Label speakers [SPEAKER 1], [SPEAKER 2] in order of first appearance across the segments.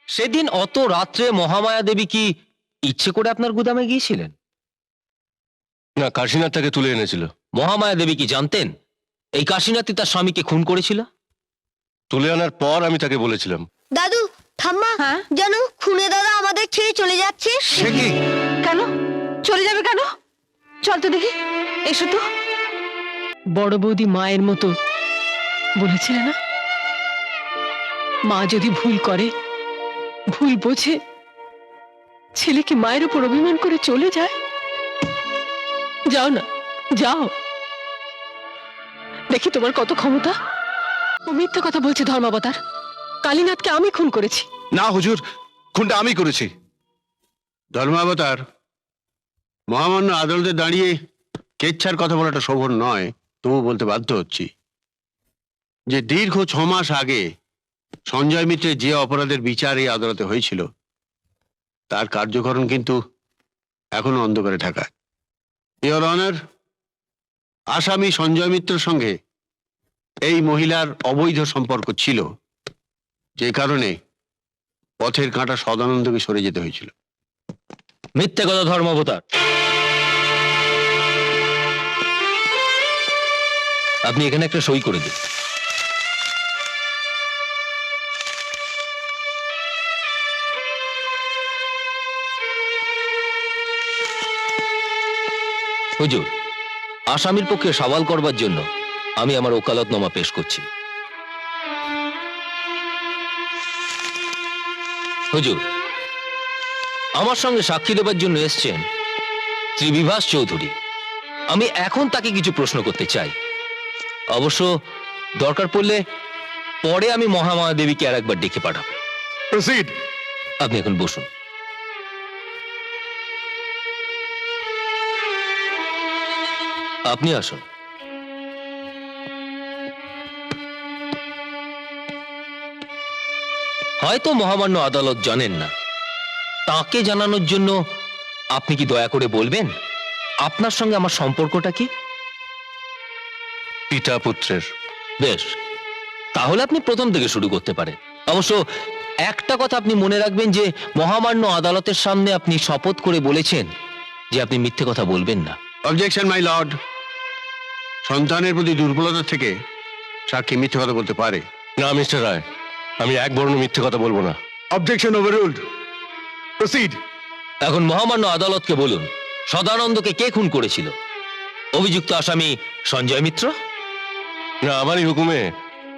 [SPEAKER 1] সেদিন অত রাত্রে মহামায়া দেবী কি ইচ্ছে করে আপনার গুদামে গিয়েছিলেন?
[SPEAKER 2] না, কাশীনাথ তাকে তুলে এনেছিল।
[SPEAKER 1] মহামায়া দেবী কি জানতেন এই কাশীনাথই তার স্বামীকে খুন করেছিল?
[SPEAKER 2] তুলে আনার পর আমি তাকে বলেছিলাম।
[SPEAKER 3] দাদু ঠাম্মা, যেন খুনে দাদা আমাদের ছেড়ে চলে যাচ্ছে।
[SPEAKER 2] সে কি?
[SPEAKER 4] কেন চলে যাবে কেন? চল তো দেখি, এসো তো। বড় বৌদি মায়ের মতো বলেছিলে না, মা যদি ভুল করে, ভুল বোঝে, ছেলেকে মায়ের উপর অভিমান করে চলে যায়। যাও না, যাও। দেখি তোমার কত ক্ষমতা। ও মিথ্যে কথা বলছে ধর্মাবতার। কালীনাথকে আমি খুন করেছি।
[SPEAKER 2] না হুজুর, খুনটা আমি করেছি।
[SPEAKER 5] ধর্মাবতার, মহামান্য আদালতে দাঁড়িয়ে কেচ্ছার কথা বলাটা শোভন নয়, তবু বলতে বাধ্য হচ্ছি যে দীর্ঘ 6 মাস আগে সঞ্জয় মিত্রের যে অপরাধের বিচার এই আদালতে হয়েছিল তার কার্যকরণ কিন্তু এখনো অন্ধকারে ঢাকা। ইওর অনার, আসামি সঞ্জয় মিত্রের সঙ্গে এই মহিলার অবৈধ সম্পর্ক ছিল, যে কারণে পথের কাঁটা সদানন্দকে সরে যেতে হয়েছিল।
[SPEAKER 1] মিথ্যে কথা ধর্মাবতার। আপনি এখানে একটা সই করে দিন। হুজুর, আসামির পক্ষে সওয়াল করবার জন্য আমি আমার ওকালতনামা পেশ করছি। হুজুর, আমার সঙ্গে সাক্ষী দেবার জন্য এসছেন শ্রী বিভাস চৌধুরী। আমি এখন তাকে কিছু প্রশ্ন করতে চাই। অবশ্য দরকার পড়লে পরে আমি মহামায়া দেবীকে আর একবার ডেকে পাঠাবো।
[SPEAKER 2] প্রসিড।
[SPEAKER 1] আপনি এখন বসুন। আপনি আসুন। হয়তো মহামান্য আদালত জানেন না, তাকে জানানোর জন্য আপনি কি দয়া করে বলবেন আপনার সঙ্গে আমার সম্পর্কটা কি?
[SPEAKER 2] পিতা পুত্রের।
[SPEAKER 1] বেশ, তাহলে আপনি প্রথম থেকে শুরু করতে পারেন। অবশ্য একটা কথা আপনি মনে রাখবেন যে মহামান্য আদালতের সামনে আপনি শপথ করে বলেছেন যে আপনি মিথ্যে কথা বলবেন না।
[SPEAKER 5] Objection my lord. সন্তানের প্রতি দুর্বলতা থেকে সাক্ষী মিথ্যে কথা বলতে পারে
[SPEAKER 2] না মিস্টার রায়, আমি এক বর্ণ মিথ্যে কথা বলবো না।
[SPEAKER 5] Objection overruled. প্রসিড।
[SPEAKER 1] এখন মহামান্য আদালতকে বলুন, সদানন্দকে কে খুন করেছিল? অভিযুক্ত আসামি সঞ্জয় মিত্র?
[SPEAKER 2] না, আমারই হুকুমে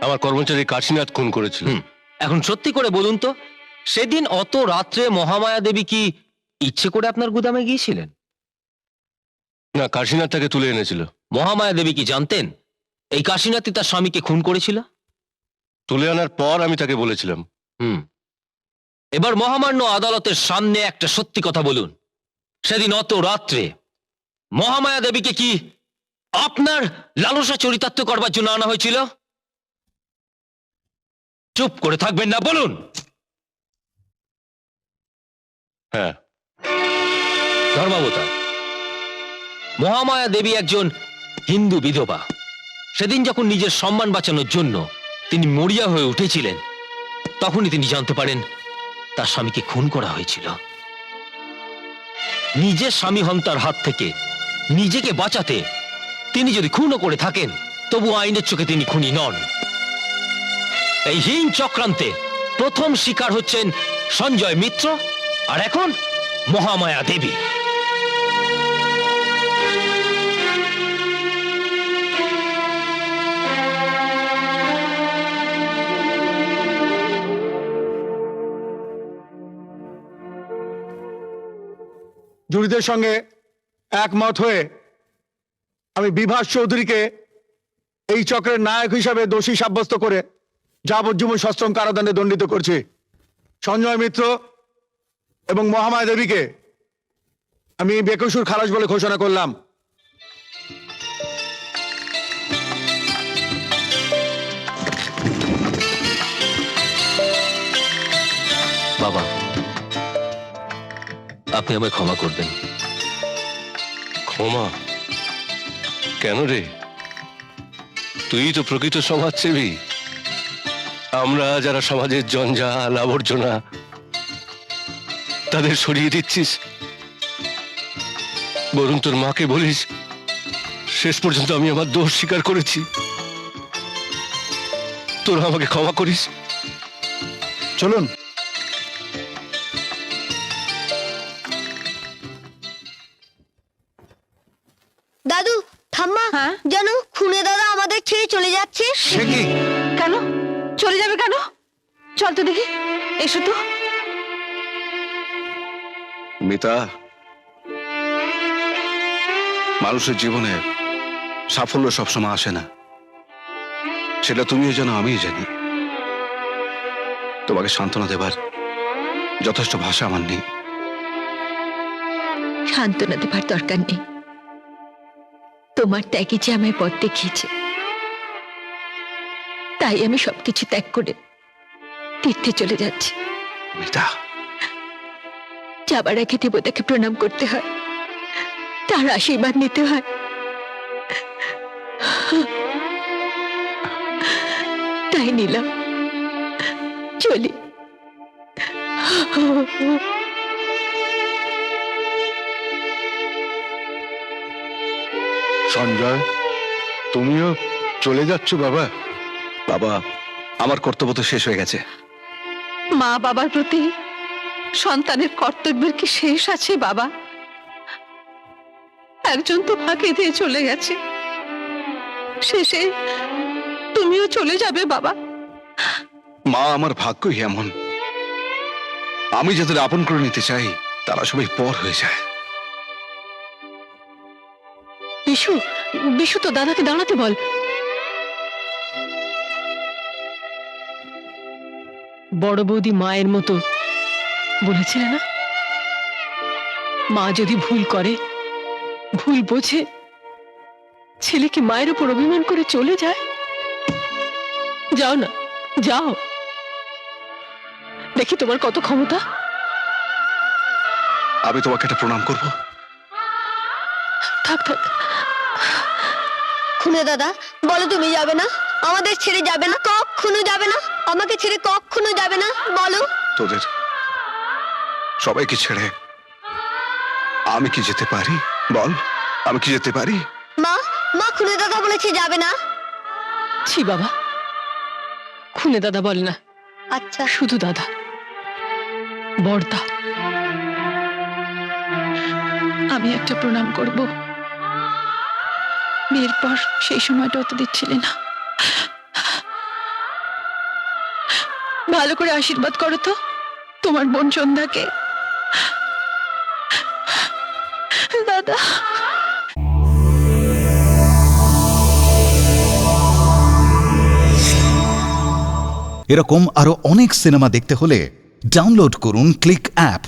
[SPEAKER 2] আমার কর্মচারী কাশীনাথ খুন করেছিল।
[SPEAKER 1] এখন সত্যি করে বলুন তো, সেদিন অত রাত্রে মহামায়া দেবী কি ইচ্ছে করে আপনার গুদামে গিয়েছিলেন?
[SPEAKER 2] না, কাশীনাথ তাকে তুলে এনেছিল।
[SPEAKER 1] মহামায়া দেবী কি জানতেন এই কাশীনাথই তার স্বামীকে খুন করেছিল?
[SPEAKER 2] তুলে আনার পর আমি তাকে বলেছিলাম।
[SPEAKER 1] এবার মহামান্য আদালতের সামনে একটা সত্যি কথা বলুন, সেদিন অত রাত্রে মহামায়া দেবীকে কি আপনার লালসা চরিতার্থ করবার জন্য আনা হয়েছিল? চুপ করে থাকবেন না, বলুন।
[SPEAKER 2] হ্যাঁ।
[SPEAKER 1] ধর্মাবতার, মহামায়া দেবী একজন হিন্দু বিধবা। সেদিন যখন নিজের সম্মান বাঁচানোর জন্য তিনি মরিয়া হয়ে উঠেছিলেন, তখনই তিনি জানতে পারেন তার স্বামীকে খুন করা হয়েছিল। নিজের স্বামী হন্তার হাত থেকে নিজেকে বাঁচাতে তিনি যদি খুনও করে থাকেন, তবু আইনের চোখে তিনি খুনি নন। এই হীন চক্রান্তে প্রথম শিকার হচ্ছেন সঞ্জয় মিত্র, আর এখন মহামায়া দেবী।
[SPEAKER 6] জুরিদের সঙ্গে একমত হয়ে আমি বিভাস চৌধুরীকে এই চক্রের নায়ক হিসাবে দোষী সাব্যস্ত করে যাবজ্জীবন সশ্রম কারাদণ্ডে দণ্ডিত করছি। সঞ্জয় মিত্র এবং মহামায়া দেবীকে আমি বেকসুর খালাস বলে ঘোষণা করলাম।
[SPEAKER 1] বাবা, আপনি আমায় ক্ষমা করবেন।
[SPEAKER 2] ক্ষমা? কেন রে? তুই তো প্রকৃত সমাজসেবী। আমরা যারা সমাজের জঞ্জাল আবর্জনা তাদের সরিয়ে দিচ্ছিস। বরং তোর মাকে বলিস শেষ পর্যন্ত আমি আমার দোষ স্বীকার করেছি, তোরা আমাকে ক্ষমা করিস।
[SPEAKER 6] চলুন।
[SPEAKER 3] দাদু ঠাম্মা
[SPEAKER 4] হ্যাঁ?
[SPEAKER 3] যেন খুনে দাদা আমাদের ছেড়ে চলে যাচ্ছে।
[SPEAKER 6] সে কি?
[SPEAKER 4] কেন চলে যাবে কেন? চল তো দেখি, এসো তো।
[SPEAKER 7] মিতা, মানুষের জীবনে সাফল্য সবসময় আসে না, সেটা তুমিও জানো, আমিও জানি। তোমাকে সান্ত্বনা দেবার যথেষ্ট ভাষা আমার নেই।
[SPEAKER 8] সান্ত্বনা দেবার দরকার নেই, তোমার ত্যাগই যে আমায় পথ দেখিয়েছে। তাই আমি সবকিছু ত্যাগ করে তীর্থে চলে যাচ্ছি।
[SPEAKER 7] মিতা,
[SPEAKER 8] যাবার আগে দেবতাকে প্রণাম করতে হয়, তার আশীর্বাদ নিতে হয়। তাই নিলাম, চলি।
[SPEAKER 6] সঞ্জয়, তুমিও চলে যাচ্ছ বাবা?
[SPEAKER 7] বাবা, আমার কর্তব্য তো শেষ হয়ে গেছে।
[SPEAKER 4] মা বাবার প্রতি সন্তানের কর্তব্যের কি শেষ আছে বাবা? একজন তো ফাঁকি দিয়ে চলে গেছে, শেষে তুমিও চলে যাবে বাবা।
[SPEAKER 7] মা, আমার ভাগ্যই এমন, আমি যাদের আপন করে নিতে চাই তারা সবাই পর হয়ে যায়।
[SPEAKER 4] বিশু, বিশু তো দাদাকে দাঁড়াতে বল। বড় বৌদি মায়ের মতো বলেছিলে না, মা যদি ভুল করে, ভুল বোঝে, ছেলে কি মায়ের উপর অভিমান করে চলে যায়? যাও না, যাও, দেখি তোমার কত ক্ষমতা।
[SPEAKER 7] আমি তোমাকে একটা প্রণাম করব।
[SPEAKER 4] থাক থাক,
[SPEAKER 3] খুনে দাদা বলো তুমি যাবে না, আমাদের ছেড়ে যাবে না, কখনো যাবে না, আমাকে ছেড়ে কখনো যাবে না, বলো।
[SPEAKER 7] তোদের সবাইকে ছেড়ে আমি কি যেতে পারি? বল, আমি কি যেতে পারি?
[SPEAKER 3] মা, মা খুনে দাদা বলেছে যাবে না।
[SPEAKER 4] ছি বাবা, খুনে দাদা বল না,
[SPEAKER 3] আচ্ছা
[SPEAKER 4] শুধু দাদা, বড়দা।
[SPEAKER 8] আমি একটা প্রণাম করব। বিয়ের পর সেই সময়টা অত দিচ্ছিলে না। ভালো করে আশীর্বাদ করো তো তোমার বোন সন্ধ্যাকে। দাদা,
[SPEAKER 9] এরকম আরো অনেক সিনেমা দেখতে হলে ডাউনলোড করুন ক্লিক অ্যাপ।